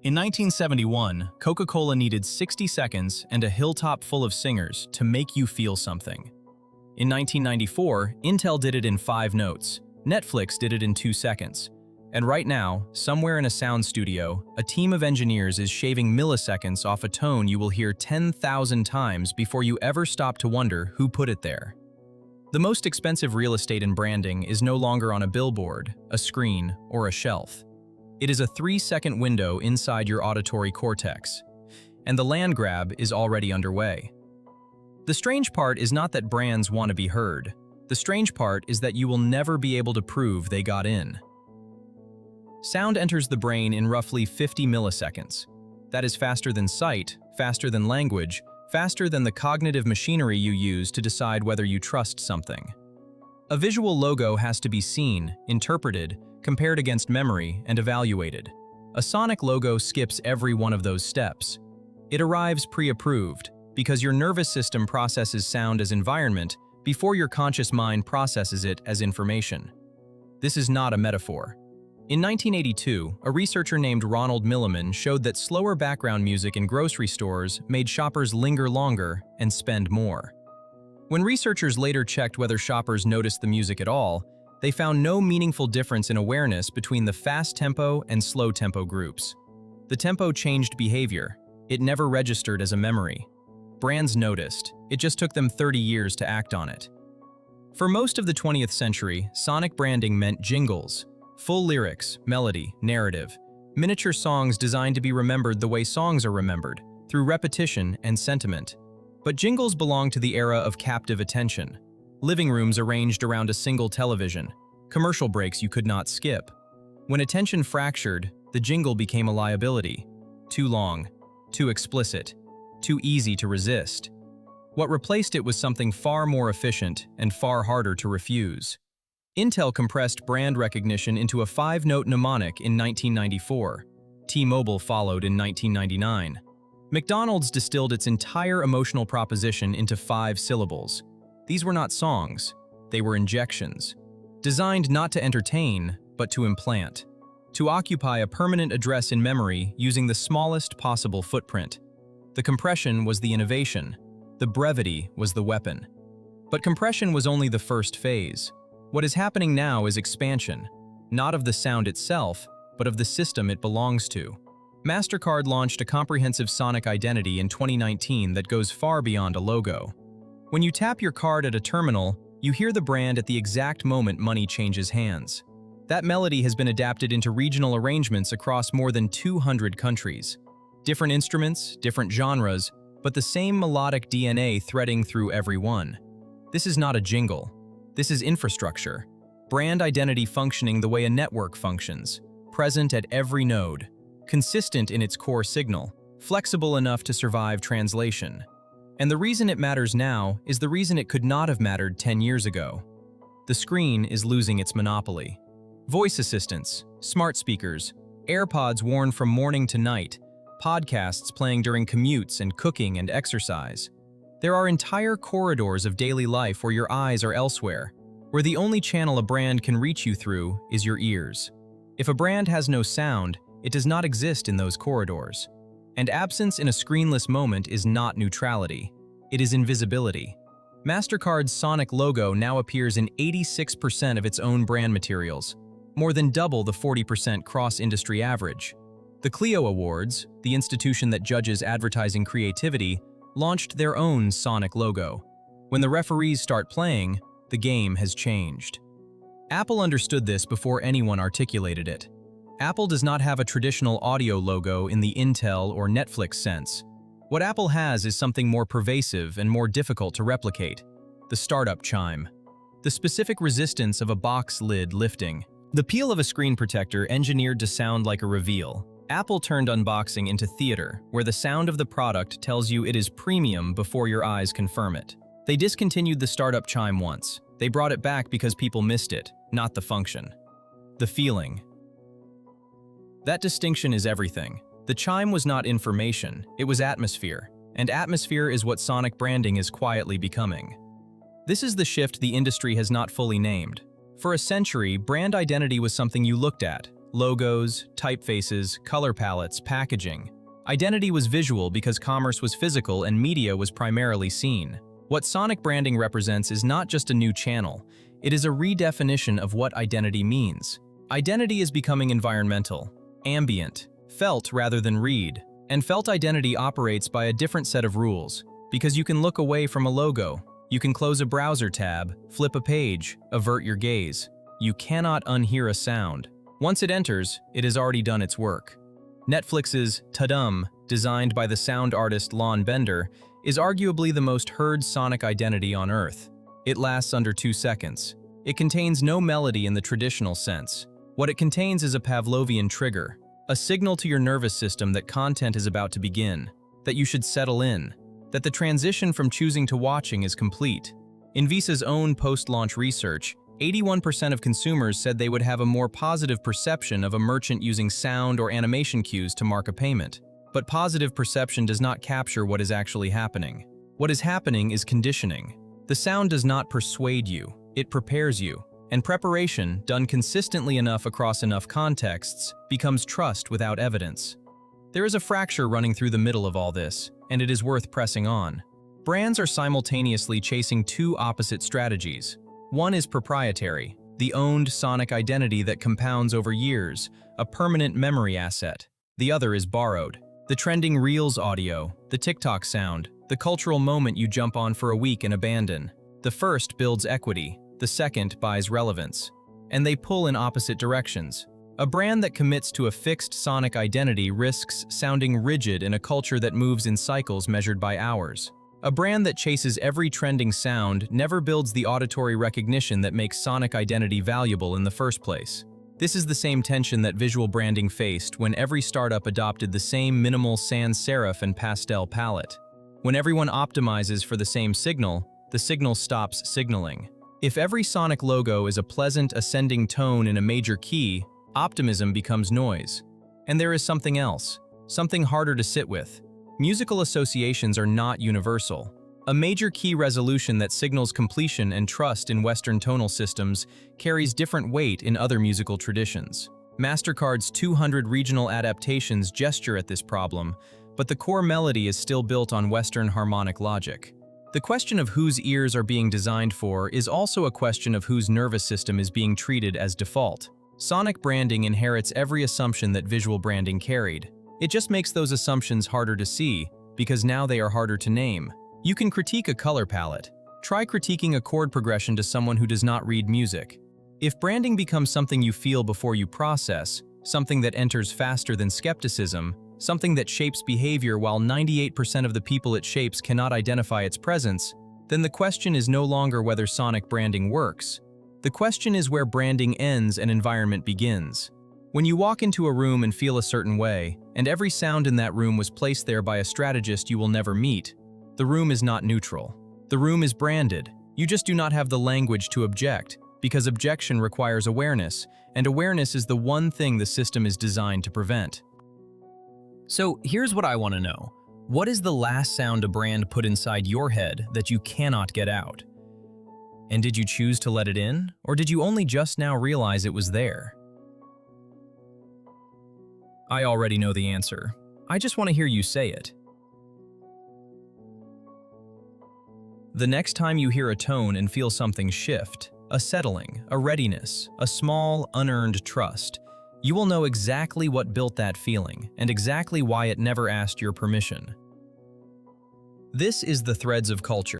In 1971, Coca-Cola needed 60 seconds and a hilltop full of singers to make you feel something. In 1994, Intel did it in 5 notes, Netflix did it in 2 seconds. And right now, somewhere in a sound studio, a team of engineers is shaving milliseconds off a tone you will hear 10,000 times before you ever stop to wonder who put it there. The most expensive real estate in branding is no longer on a billboard, a screen, or a shelf. It is a 3-second window inside your auditory cortex, and the land grab is already underway. The strange part is not that brands want to be heard. The strange part is that you will never be able to prove they got in. Sound enters the brain in roughly 50 milliseconds. That is faster than sight, faster than language, faster than the cognitive machinery you use to decide whether you trust something. A visual logo has to be seen, interpreted, compared against memory, and evaluated. A sonic logo skips every one of those steps. It arrives pre-approved, because your nervous system processes sound as environment before your conscious mind processes it as information. This is not a metaphor. In 1982, a researcher named Ronald Milliman showed that slower background music in grocery stores made shoppers linger longer and spend more. When researchers later checked whether shoppers noticed the music at all, they found no meaningful difference in awareness between the fast tempo and slow tempo groups. The tempo changed behavior. It never registered as a memory. Brands noticed. It just took them 30 years to act on it. For most of the 20th century, sonic branding meant jingles. Full lyrics, melody, narrative, miniature songs designed to be remembered the way songs are remembered, through repetition and sentiment. But jingles belong to the era of captive attention. Living rooms arranged around a single television, commercial breaks you could not skip. When attention fractured, the jingle became a liability. Too long, too explicit, too easy to resist. What replaced it was something far more efficient and far harder to refuse. Intel compressed brand recognition into a 5-note mnemonic in 1994. T-Mobile followed in 1999. McDonald's distilled its entire emotional proposition into 5 syllables. These were not songs, they were injections. Designed not to entertain, but to implant. To occupy a permanent address in memory using the smallest possible footprint. The compression was the innovation. The brevity was the weapon. But compression was only the first phase. What is happening now is expansion, not of the sound itself, but of the system it belongs to. MasterCard launched a comprehensive sonic identity in 2019 that goes far beyond a logo. When you tap your card at a terminal, you hear the brand at the exact moment money changes hands. That melody has been adapted into regional arrangements across more than 200 countries. Different instruments, different genres, but the same melodic DNA threading through every one. This is not a jingle. This is infrastructure. Brand identity functioning the way a network functions, present at every node, consistent in its core signal, flexible enough to survive translation. And the reason it matters now is the reason it could not have mattered 10 years ago. The screen is losing its monopoly. Voice assistants, smart speakers, AirPods worn from morning to night, podcasts playing during commutes and cooking and exercise. There are entire corridors of daily life where your eyes are elsewhere, where the only channel a brand can reach you through is your ears. If a brand has no sound, it does not exist in those corridors. And absence in a screenless moment is not neutrality. It is invisibility. MasterCard's sonic logo now appears in 86% of its own brand materials, more than double the 40% cross-industry average. The Clio Awards, the institution that judges advertising creativity, launched their own sonic logo. When the referees start playing, the game has changed. Apple understood this before anyone articulated it. Apple does not have a traditional audio logo in the Intel or Netflix sense. What Apple has is something more pervasive and more difficult to replicate: the startup chime. The specific resistance of a box lid lifting. The peel of a screen protector engineered to sound like a reveal. Apple turned unboxing into theater, where the sound of the product tells you it is premium before your eyes confirm it. They discontinued the startup chime once. They brought it back because people missed it, not the function. The feeling. That distinction is everything. The chime was not information, it was atmosphere, and atmosphere is what sonic branding is quietly becoming. This is the shift the industry has not fully named. For a century, brand identity was something you looked at, logos, typefaces, color palettes, packaging. Identity was visual because commerce was physical and media was primarily seen. What sonic branding represents is not just a new channel, it is a redefinition of what identity means. Identity is becoming environmental, ambient, felt rather than read. And felt identity operates by a different set of rules, because you can look away from a logo, you can close a browser tab, flip a page, avert your gaze. You cannot unhear a sound. Once it enters, it has already done its work. Netflix's ta-dum, designed by the sound artist Lon Bender, is arguably the most heard sonic identity on Earth. It lasts under 2 seconds. It contains no melody in the traditional sense. What it contains is a Pavlovian trigger, a signal to your nervous system that content is about to begin, that you should settle in, that the transition from choosing to watching is complete. In Visa's own post-launch research, 81% of consumers said they would have a more positive perception of a merchant using sound or animation cues to mark a payment. But positive perception does not capture what is actually happening. What is happening is conditioning. The sound does not persuade you, it prepares you. And preparation, done consistently enough across enough contexts, becomes trust without evidence. There is a fracture running through the middle of all this, and it is worth pressing on. Brands are simultaneously chasing two opposite strategies. One is proprietary, the owned sonic identity that compounds over years, a permanent memory asset. The other is borrowed, the trending Reels audio, the TikTok sound, the cultural moment you jump on for a week and abandon. The first builds equity, the second buys relevance. And they pull in opposite directions. A brand that commits to a fixed sonic identity risks sounding rigid in a culture that moves in cycles measured by hours. A brand that chases every trending sound never builds the auditory recognition that makes sonic identity valuable in the first place. This is the same tension that visual branding faced when every startup adopted the same minimal sans serif and pastel palette. When everyone optimizes for the same signal, the signal stops signaling. If every sonic logo is a pleasant ascending tone in a major key, optimism becomes noise. And there is something else, something harder to sit with. Musical associations are not universal. A major key resolution that signals completion and trust in Western tonal systems carries different weight in other musical traditions. MasterCard's 200 regional adaptations gesture at this problem, but the core melody is still built on Western harmonic logic. The question of whose ears are being designed for is also a question of whose nervous system is being treated as default. Sonic branding inherits every assumption that visual branding carried. It just makes those assumptions harder to see, because now they are harder to name. You can critique a color palette. Try critiquing a chord progression to someone who does not read music. If branding becomes something you feel before you process, something that enters faster than skepticism, something that shapes behavior while 98% of the people it shapes cannot identify its presence, then the question is no longer whether sonic branding works. The question is where branding ends and environment begins. When you walk into a room and feel a certain way, and every sound in that room was placed there by a strategist you will never meet, the room is not neutral. The room is branded. You just do not have the language to object, because objection requires awareness, and awareness is the one thing the system is designed to prevent. So here's what I want to know. What is the last sound a brand put inside your head that you cannot get out? And did you choose to let it in, or did you only just now realize it was there? I already know the answer. I just want to hear you say it. The next time you hear a tone and feel something shift, a settling, a readiness, a small, unearned trust, you will know exactly what built that feeling and exactly why it never asked your permission. This is the Threads of Culture.